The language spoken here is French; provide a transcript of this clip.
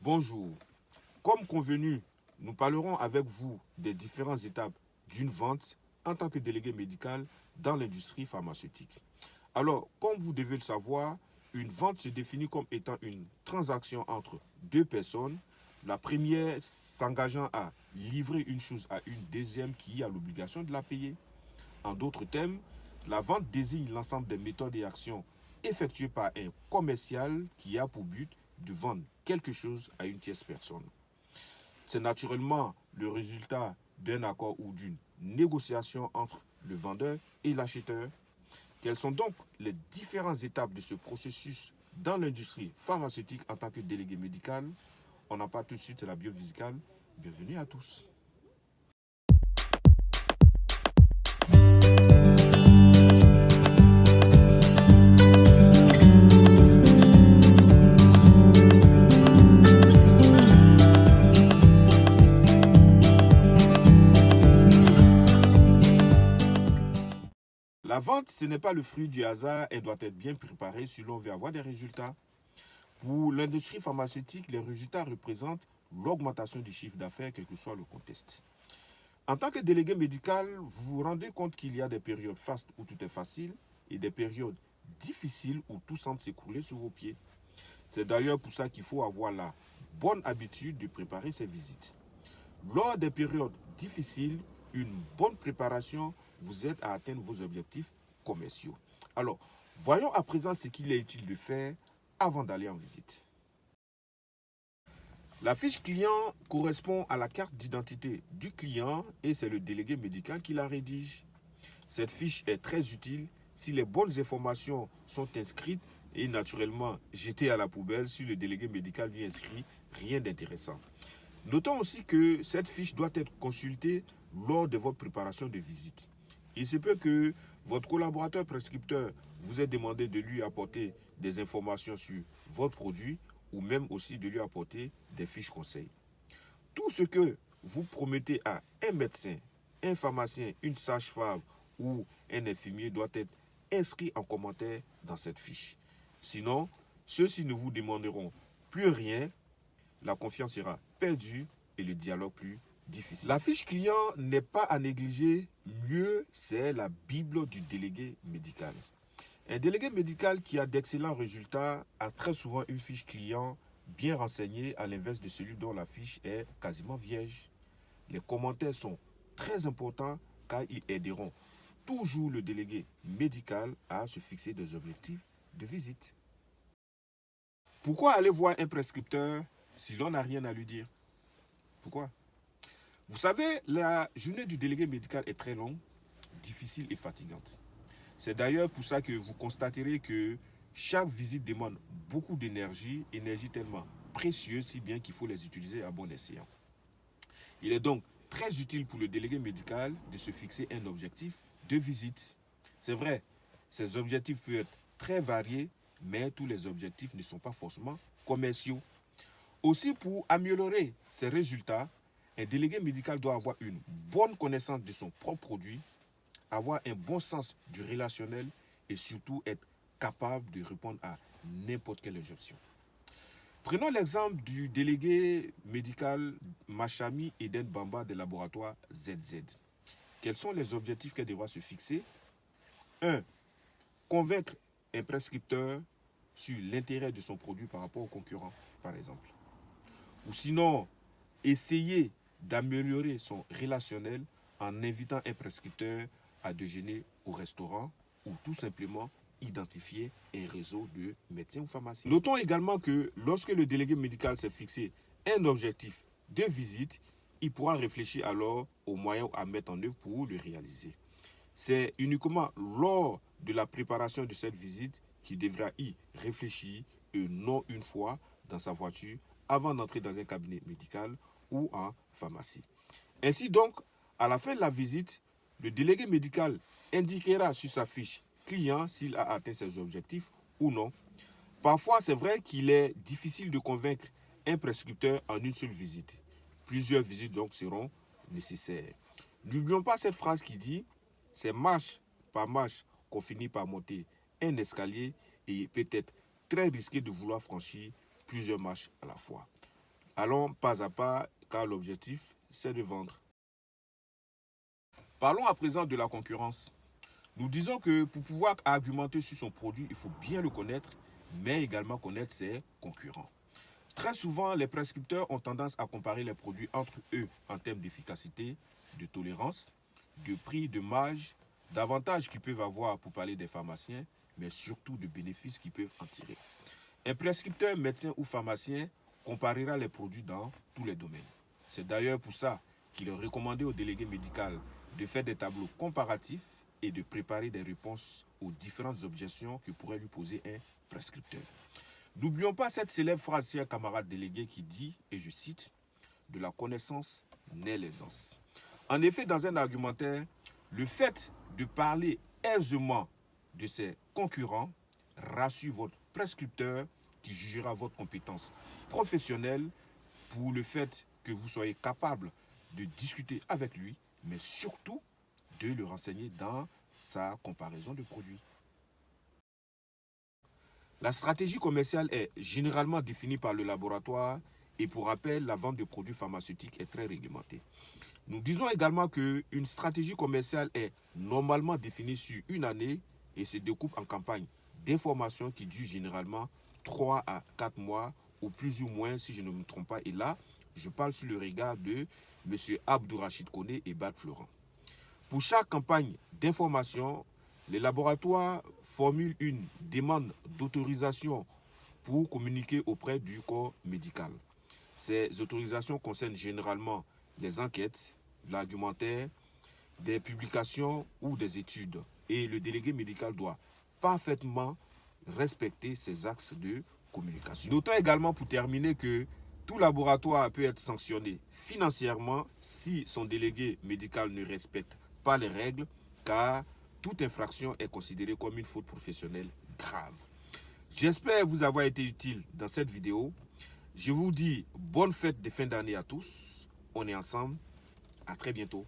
Bonjour. Comme convenu, nous parlerons avec vous des différentes étapes d'une vente en tant que délégué médical dans l'industrie pharmaceutique. Alors, comme vous devez le savoir, une vente se définit comme étant une transaction entre deux personnes, la première s'engageant à livrer une chose à une deuxième qui a l'obligation de la payer. En d'autres termes, la vente désigne l'ensemble des méthodes et actions effectuées par un commercial qui a pour but de vendre quelque chose à une tierce personne. C'est naturellement le résultat d'un accord ou d'une négociation entre le vendeur et l'acheteur. Quelles sont donc les différentes étapes de ce processus dans l'industrie pharmaceutique en tant que délégué médical? On en parle tout de suite, c'est la biophysicale. Bienvenue à tous. La vente, ce n'est pas le fruit du hasard, elle doit être bien préparée si l'on veut avoir des résultats. Pour l'industrie pharmaceutique, les résultats représentent l'augmentation du chiffre d'affaires, quel que soit le contexte. En tant que délégué médical, vous vous rendez compte qu'il y a des périodes fastes où tout est facile et des périodes difficiles où tout semble s'écrouler sous vos pieds. C'est d'ailleurs pour ça qu'il faut avoir la bonne habitude de préparer ces visites. Lors des périodes difficiles, une bonne préparation vous aide à atteindre vos objectifs commerciaux. Alors, voyons à présent ce qu'il est utile de faire avant d'aller en visite. La fiche client correspond à la carte d'identité du client et c'est le délégué médical qui la rédige. Cette fiche est très utile si les bonnes informations sont inscrites et naturellement jetées à la poubelle si le délégué médical lui inscrit rien d'intéressant. Notons aussi que cette fiche doit être consultée lors de votre préparation de visite. Il se peut que votre collaborateur prescripteur vous ait demandé de lui apporter des informations sur votre produit ou même aussi de lui apporter des fiches conseils. Tout ce que vous promettez à un médecin, un pharmacien, une sage-femme ou un infirmier doit être inscrit en commentaire dans cette fiche. Sinon, ceux-ci ne vous demanderont plus rien, la confiance sera perdue et le dialogue plus difficile. La fiche client n'est pas à négliger, mieux c'est la Bible du délégué médical. Un délégué médical qui a d'excellents résultats a très souvent une fiche client bien renseignée à l'inverse de celui dont la fiche est quasiment vierge. Les commentaires sont très importants car ils aideront toujours le délégué médical à se fixer des objectifs de visite. Pourquoi aller voir un prescripteur si l'on n'a rien à lui dire? Pourquoi? Vous savez, la journée du délégué médical est très longue, difficile et fatigante. C'est d'ailleurs pour ça que vous constaterez que chaque visite demande beaucoup d'énergie, énergie tellement précieuse, si bien qu'il faut les utiliser à bon escient. Il est donc très utile pour le délégué médical de se fixer un objectif de visite. C'est vrai, ces objectifs peuvent être très variés, mais tous les objectifs ne sont pas forcément commerciaux. Aussi, pour améliorer ses résultats, un délégué médical doit avoir une bonne connaissance de son propre produit, avoir un bon sens du relationnel et surtout être capable de répondre à n'importe quelle objection. Prenons l'exemple du délégué médical Machami Eden Bamba des laboratoires ZZ. Quels sont les objectifs qu'elle devra se fixer? 1. Convaincre un prescripteur sur l'intérêt de son produit par rapport aux concurrents, par exemple. Ou sinon, essayer d'améliorer son relationnel en invitant un prescripteur à déjeuner au restaurant ou tout simplement identifier un réseau de médecins ou pharmaciens. Notons également que lorsque le délégué médical s'est fixé un objectif de visite, il pourra réfléchir alors aux moyens à mettre en œuvre pour le réaliser. C'est uniquement lors de la préparation de cette visite qu'il devra y réfléchir et non une fois dans sa voiture avant d'entrer dans un cabinet médical ou en pharmacie. Ainsi donc, à la fin de la visite, le délégué médical indiquera sur sa fiche client s'il a atteint ses objectifs ou non. Parfois, c'est vrai qu'il est difficile de convaincre un prescripteur en une seule visite. Plusieurs visites donc seront nécessaires. N'oublions pas cette phrase qui dit « C'est marche par marche qu'on finit par monter un escalier et peut-être très risqué de vouloir franchir plusieurs marches à la fois. » Allons pas à pas, car l'objectif, c'est de vendre. Parlons à présent de la concurrence. Nous disons que pour pouvoir argumenter sur son produit, il faut bien le connaître, mais également connaître ses concurrents. Très souvent, les prescripteurs ont tendance à comparer les produits entre eux en termes d'efficacité, de tolérance, de prix, de marge, d'avantages qu'ils peuvent avoir pour parler des pharmaciens, mais surtout de bénéfices qu'ils peuvent en tirer. Un prescripteur, médecin ou pharmacien comparera les produits dans tous les domaines. C'est d'ailleurs pour ça qu'il est recommandé au délégué médical de faire des tableaux comparatifs et de préparer des réponses aux différentes objections que pourrait lui poser un prescripteur. N'oublions pas cette célèbre phrase, chers camarades délégués, qui dit, et je cite, « De la connaissance naît l'aisance ». En effet, dans un argumentaire, le fait de parler aisément de ses concurrents rassure votre prescripteur qui jugera votre compétence professionnelle pour le fait que vous soyez capable de discuter avec lui, mais surtout de le renseigner dans sa comparaison de produits. La stratégie commerciale est généralement définie par le laboratoire et pour rappel, la vente de produits pharmaceutiques est très réglementée. Nous disons également qu'une stratégie commerciale est normalement définie sur une année et se découpe en campagnes d'information qui durent généralement 3 à 4 mois ou plus ou moins si je ne me trompe pas. Et là, je parle sur le regard de M. Abdourachid Koné et Bad Florent. Pour chaque campagne d'information, les laboratoires formulent une demande d'autorisation pour communiquer auprès du corps médical. Ces autorisations concernent généralement des enquêtes, l'argumentaire, des publications ou des études. Et le délégué médical doit parfaitement respecter ces axes de communication. Notons également pour terminer que tout laboratoire peut être sanctionné financièrement si son délégué médical ne respecte pas les règles, car toute infraction est considérée comme une faute professionnelle grave. J'espère vous avoir été utile dans cette vidéo. Je vous dis bonne fête de fin d'année à tous. On est ensemble. À très bientôt.